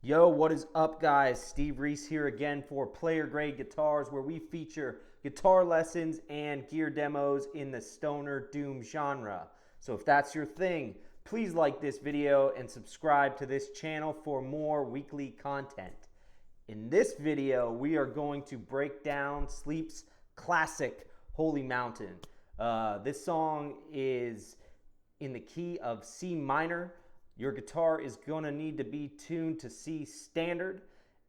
Yo, what is up, guys? Steve Reese here again for Player Grade Guitars, where we feature guitar lessons and gear demos in the stoner doom genre. So if that's your thing, please like this video and subscribe to this channel for more weekly content. In this video, we are going to break down Sleep's classic Holy Mountain. This song is in the key of C minor. Your guitar is going to need to be tuned to C standard,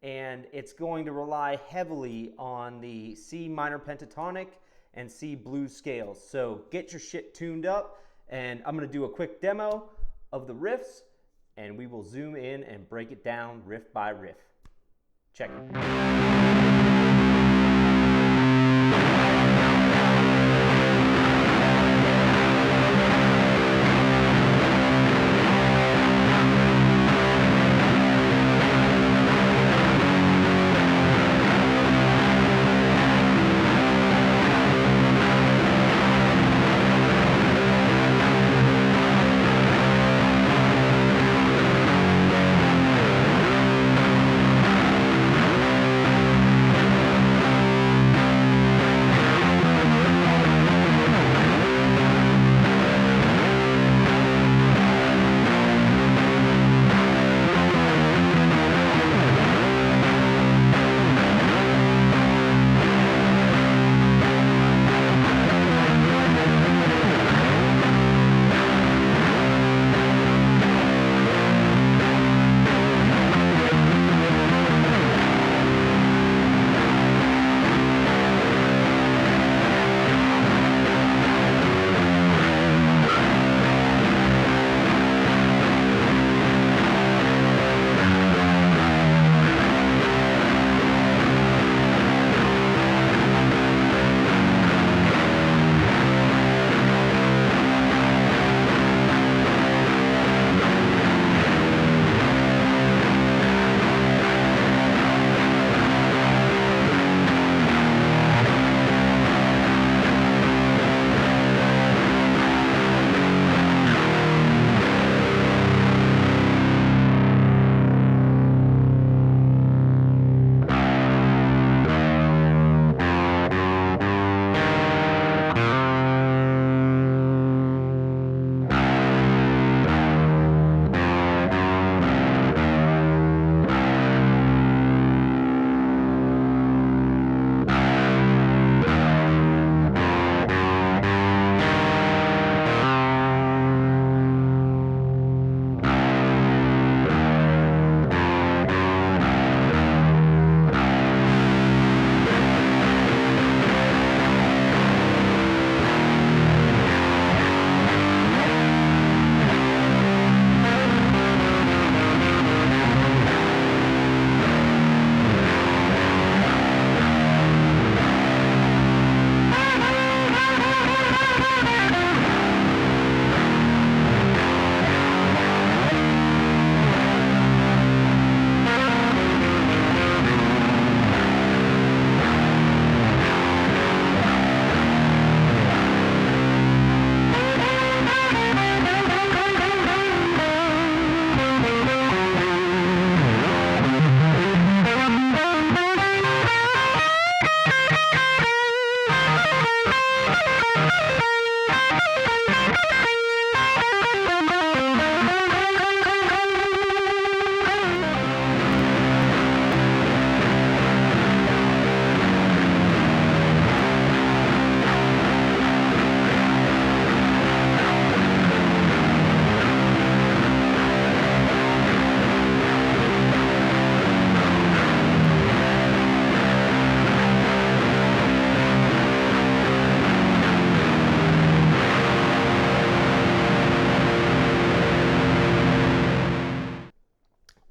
and it's going to rely heavily on the C minor pentatonic and C blues scales. So get your shit tuned up, and I'm going to do a quick demo of the riffs, and we will zoom in and break it down riff by riff. Check it.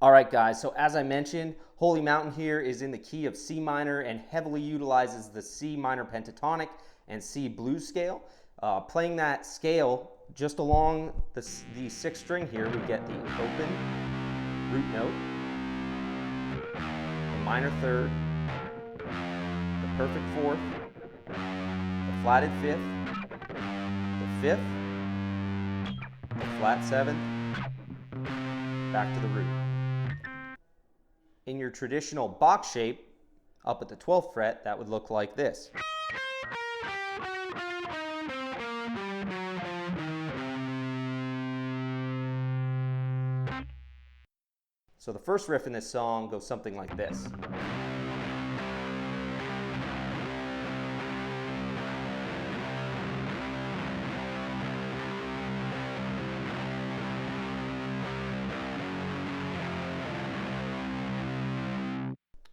All right, guys, so as I mentioned, Holy Mountain here is in the key of C minor and heavily utilizes the C minor pentatonic and C blues scale. Playing that scale just along the sixth string here, we get the open root note, the minor third, the perfect fourth, the flatted fifth, the fifth, the flat seventh, back to the root. in your traditional box shape, up at the 12th fret, that would look like this. So the first riff in this song goes something like this.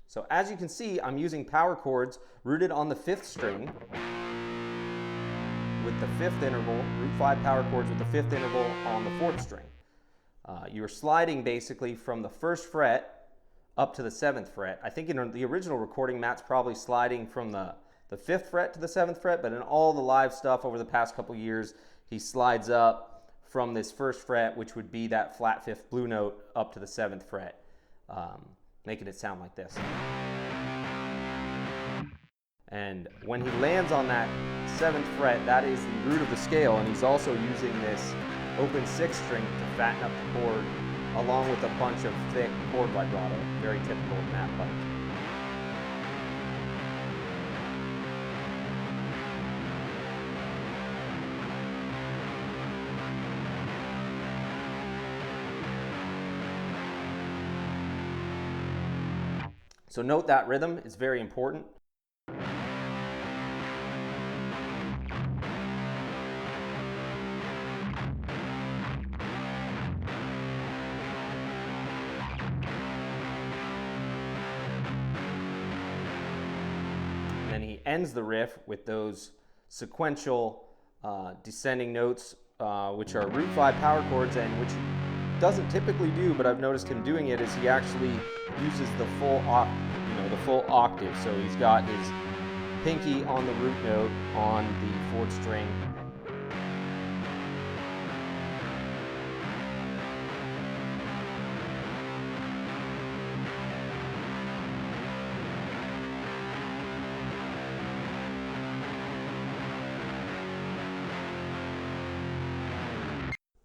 So as you can see, I'm using power chords rooted on the 5th string with the 5th interval, root 5 power chords with the 5th interval on the 4th string. You're sliding basically from the 1st fret up to the 7th fret. I think in the original recording, Matt's probably sliding from the 5th fret to the 7th fret, but in all the live stuff over the past couple years, he slides up from this 1st fret, which would be that flat 5th blue note, up to the 7th fret, making it sound like this. And when he lands on that 7th fret, that is the root of the scale, and he's also using this open 6th string to fatten up the chord, along with a bunch of thick chord vibrato, very typical of Matt Pike. So note that rhythm is very important. And then he ends the riff with those sequential descending notes, which are root 5 power chords, and which he doesn't typically do, but I've noticed him doing it, is he actually uses the full octave. So he's got his pinky on the root note on the 4th string.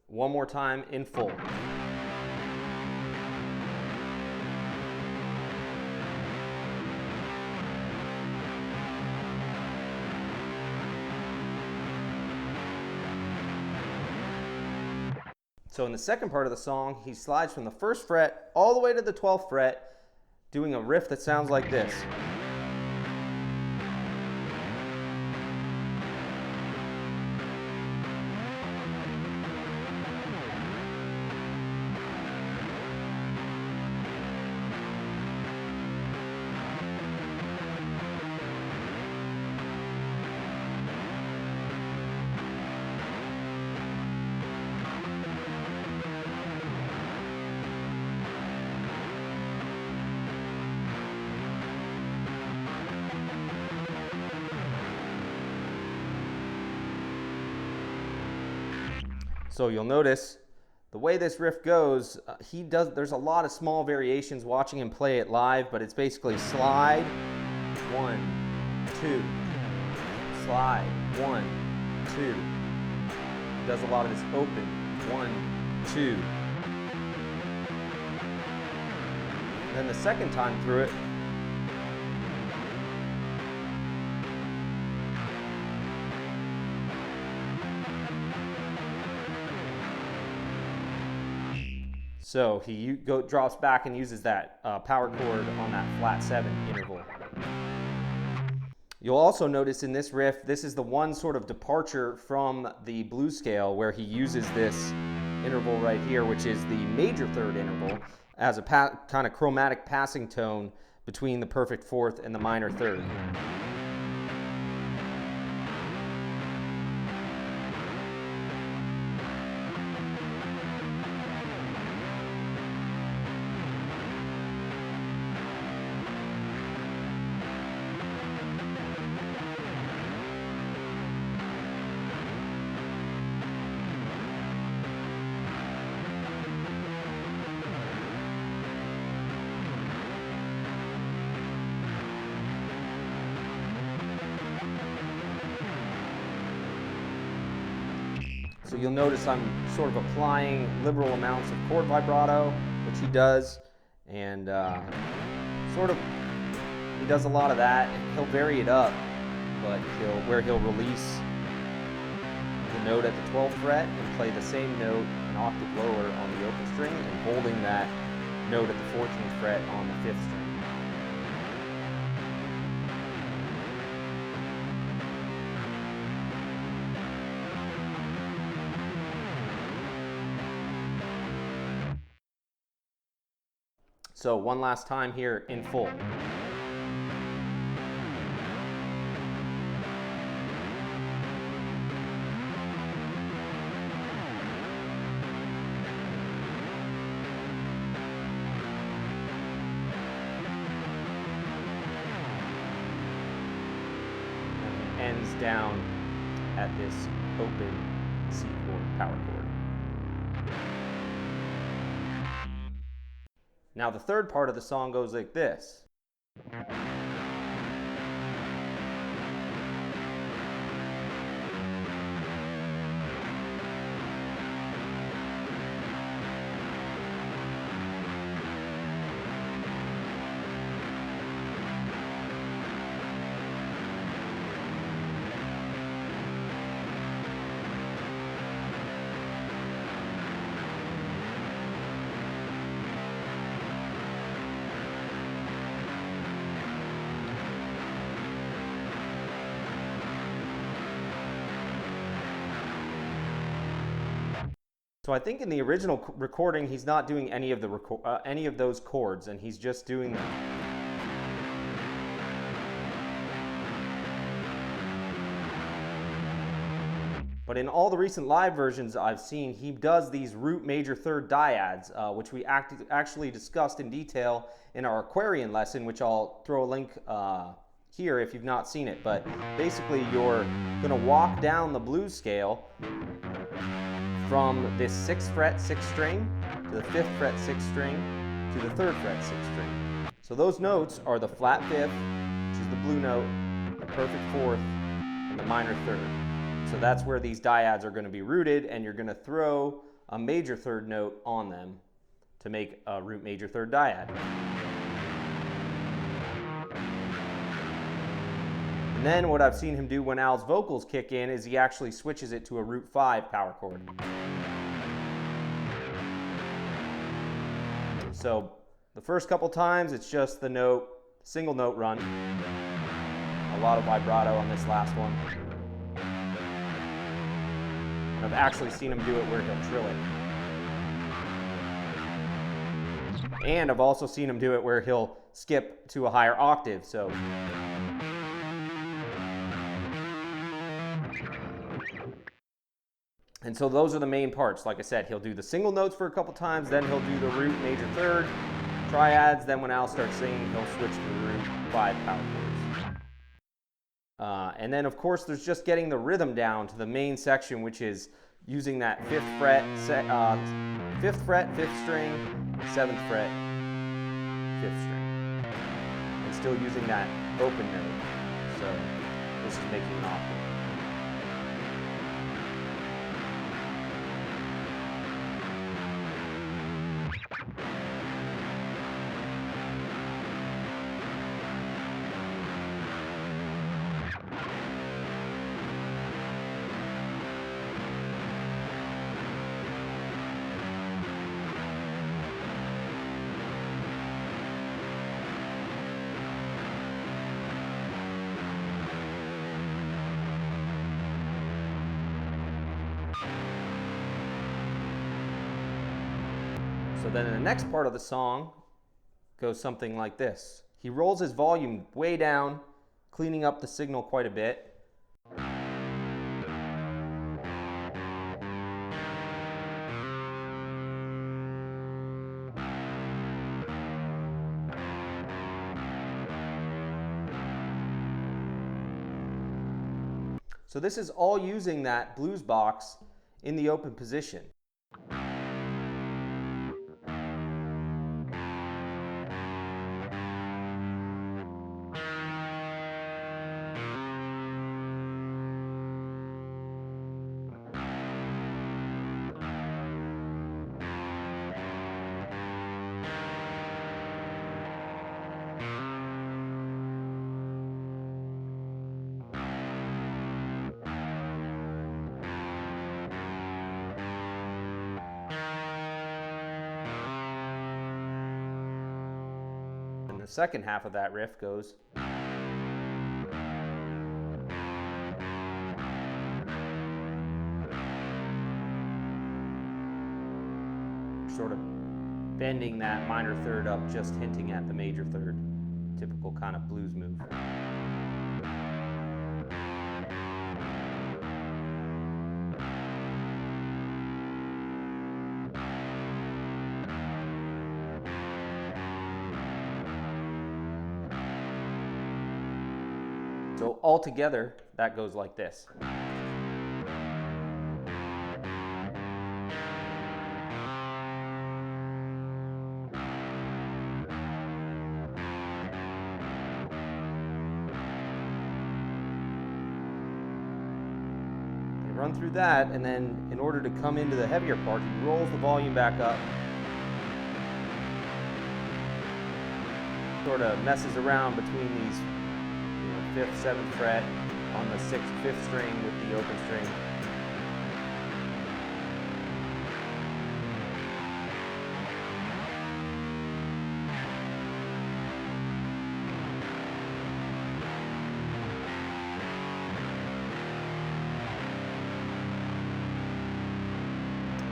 One more time in full. So in the second part of the song, he slides from the 1st fret all the way to the 12th fret, doing a riff that sounds like this. So you'll notice the way this riff goes, there's a lot of small variations watching him play it live, but it's basically slide, 1, 2, slide, 1, 2. He does a lot of this open, 1, 2. And then the second time through it, so he drops back and uses that power chord on that flat 7 interval. You'll also notice in this riff, this is the one sort of departure from the blues scale where he uses this interval right here, which is the major 3rd interval, as a kind of chromatic passing tone between the perfect 4th and the minor 3rd. So you'll notice I'm sort of applying liberal amounts of chord vibrato, which he does, And sort of, he does a lot of that. He'll vary it up, but he'll release the note at the 12th fret and play the same note an octave lower on the open string and holding that note at the 14th fret on the 5th string. So one last time here in full. And ends down at this open C chord, power chord. Now the third part of the song goes like this. So I think in the original recording, he's not doing any of those chords, and he's just doing them. But in all the recent live versions I've seen, he does these root major third dyads, which we actually discussed in detail in our Aquarian lesson, which I'll throw a link here if you've not seen it. But basically, you're going to walk down the blues scale from this 6th fret 6th string to the 5th fret 6th string to the 3rd fret 6th string. So those notes are the flat 5th, which is the blue note, the perfect 4th, and the minor 3rd. So that's where these dyads are going to be rooted, and you're going to throw a major 3rd note on them to make a root major 3rd dyad. And then what I've seen him do when Al's vocals kick in is he actually switches it to a root 5 power chord. So the first couple times it's just the note, single note run. A lot of vibrato on this last one. And I've actually seen him do it where he'll trill it. And I've also seen him do it where he'll skip to a higher octave. So and so those are the main parts. Like I said, he'll do the single notes for a couple times, then he'll do the root major 3rd, triads, then when Al starts singing, he'll switch to the root 5 power chords. And then of course there's just getting the rhythm down to the main section, which is using that 5th fret, 5th fret, 5th string, 7th fret, 5th string. And still using that open note. So this is making an octave. So then in the next part of the song goes something like this. He rolls his volume way down, cleaning up the signal quite a bit. So this is all using that blues box in the open position. the second half of that riff goes. Sort of bending that minor third up, just hinting at the major third. Typical kind of blues move. So altogether, that goes like this. Run through that, and then in order to come into the heavier part, he rolls the volume back up, sort of messes around between these 5th, 7th fret on the 6th, 5th string with the open string.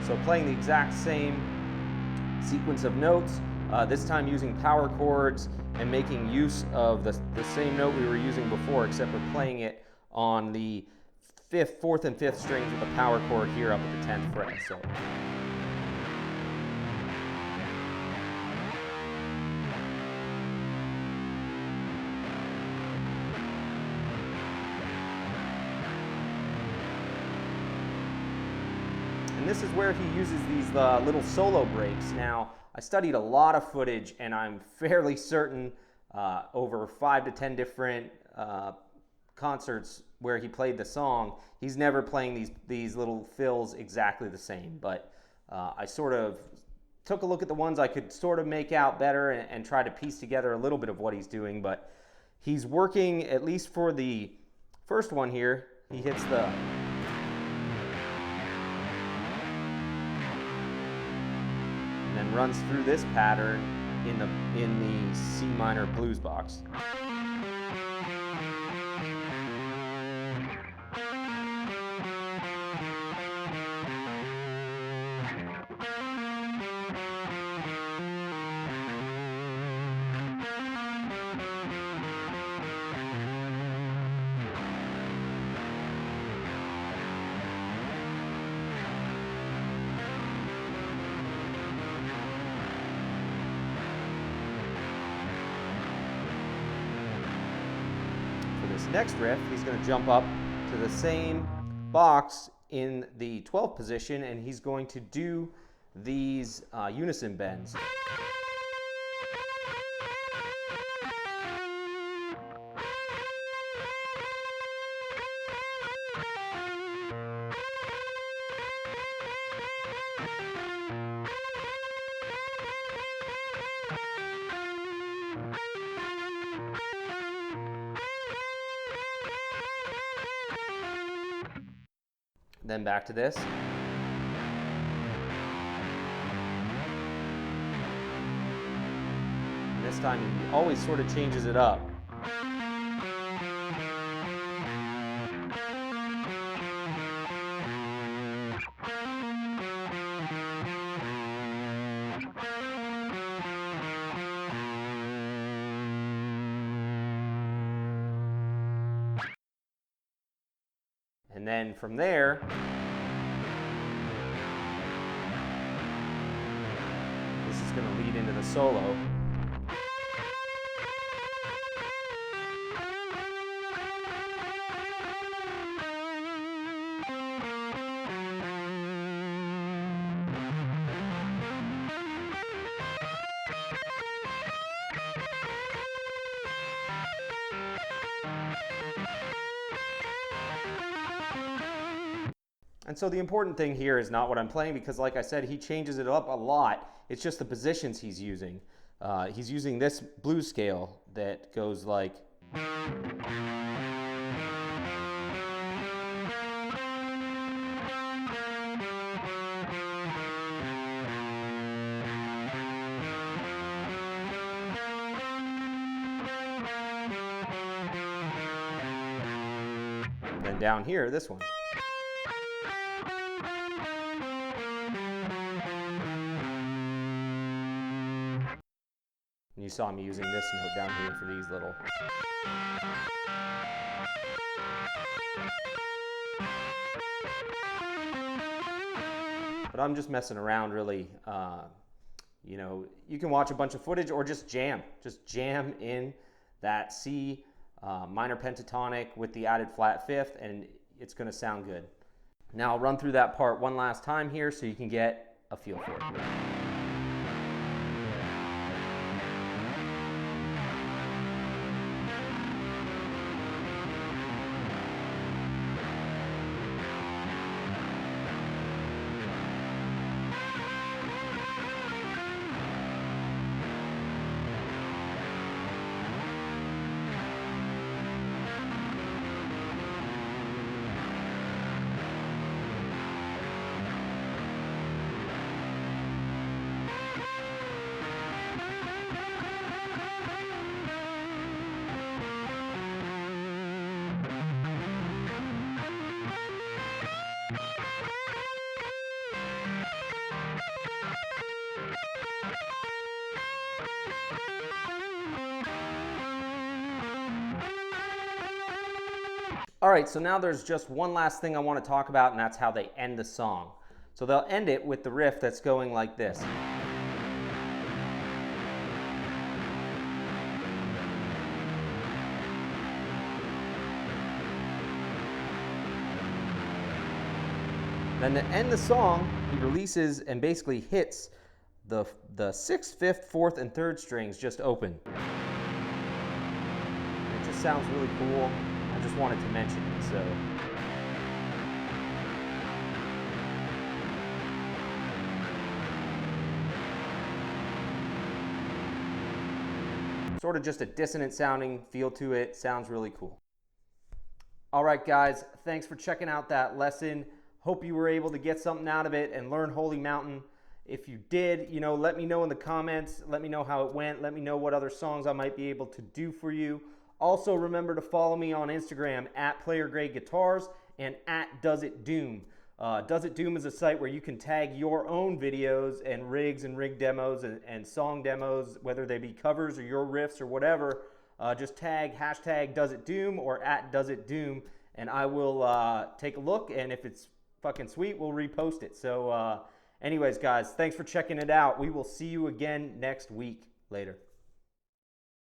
So playing the exact same sequence of notes, this time using power chords and making use of the same note we were using before, except we're playing it on the 5th, 4th, and 5th strings with a power chord here up at the 10th fret. So. And this is where he uses these little solo breaks. Now, I studied a lot of footage, and I'm fairly certain over 5 to 10 different concerts where he played the song, he's never playing these little fills exactly the same. But I sort of took a look at the ones I could sort of make out better and try to piece together a little bit of what he's doing. But he's working, at least for the first one here, he hits the... and runs through this pattern in the C minor blues box. Next riff, he's going to jump up to the same box in the 12th position, and he's going to do these unison bends. Then back to this. And this time he always sort of changes it up. And then from there, this is going to lead into the solo. And so the important thing here is not what I'm playing, because like I said, he changes it up a lot. It's just the positions he's using. He's using this blues scale that goes like... down here, this one. And you saw me using this note down here for these little. But I'm just messing around really. You know, you can watch a bunch of footage or just jam. Just jam in that C minor pentatonic with the added flat fifth, and it's going to sound good. Now I'll run through that part one last time here so you can get a feel for it. All right, so now there's just one last thing I want to talk about, and that's how they end the song. So they'll end it with the riff that's going like this. Then to end the song, he releases and basically hits the 6th, 5th, 4th, and 3rd strings just open. It just sounds really cool. I just wanted to mention it, so. Sort of just a dissonant sounding feel to it. Sounds really cool. All right, guys, thanks for checking out that lesson. Hope you were able to get something out of it and learn Holy Mountain. If you did, you know, let me know in the comments. Let me know how it went. Let me know what other songs I might be able to do for you. Also, remember to follow me on Instagram at PlayerGradeGuitars and at Does It Doom. Does It Doom is a site where you can tag your own videos and rig demos and song demos, whether they be covers or your riffs or whatever. Just tag hashtag Does It Doom or at Does It Doom, and I will take a look, and if it's fucking sweet, we'll repost it. So anyways, guys, thanks for checking it out. We will see you again next week. Later.